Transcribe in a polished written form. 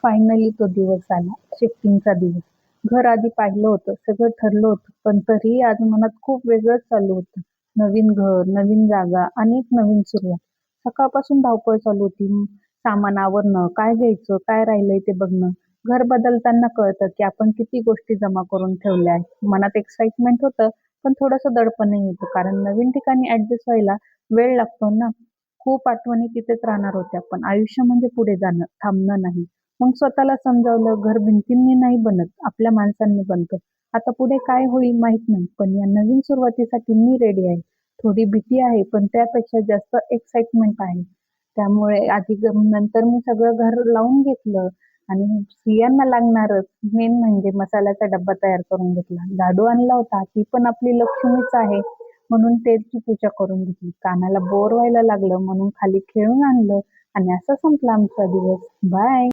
Finally तो दिवस आला, शिफ्टिंगचा दिवस. घर आधी पाहिलं होतं, सगळं ठरलं होतं, पण तरीही आज मनात खूप वेगळंच चालू होतं. नवीन घर, नवीन जागा आणि एक नवीन सुरुवात. सकाळपासून धावपळ चालू होती. सामान आवरणं, काय घ्यायचं, काय राहिलंय ते बघणं. घर बदलताना कळतं, की आपण किती गोष्टी जमा करून ठेवल्या आहेत. मनात एक्साइटमेंट होतं, पण थोडंसं दडपणही होतं, कारण नवीन ठिकाणी ॲडजस्ट व्हायला वेळ लागतो ना. खूप आठवणी तिथेच राहणार होत्या, पण आयुष्य म्हणजे पुढे जाणं, थांबणं नाही. मग स्वतःला समजावलं, घर भिंतींनी नाही बनत, आपल्या माणसांनी बनतं. आता पुढे काय होईल माहित नाही, पण या नवीन सुरुवातीसाठी मी रेडी आहे. थोडी भीती आहे, पण त्यापेक्षा जास्त एक्साइटमेंट आहे. त्यामुळे नंतर मी सगळं घर लावून घेतलं आणि स्त्रियांना लागणारच मेन म्हणजे मसाल्याचा डब्बा तयार करून घेतला. लाडू आणला होता, ती पण आपली लक्ष्मीच आहे म्हणून त्याची पूजा करून घेतली. कानाला बोर व्हायला लागलं म्हणून खाली खेळून आणलं आणि असं संपला आमचा दिवस. बाय.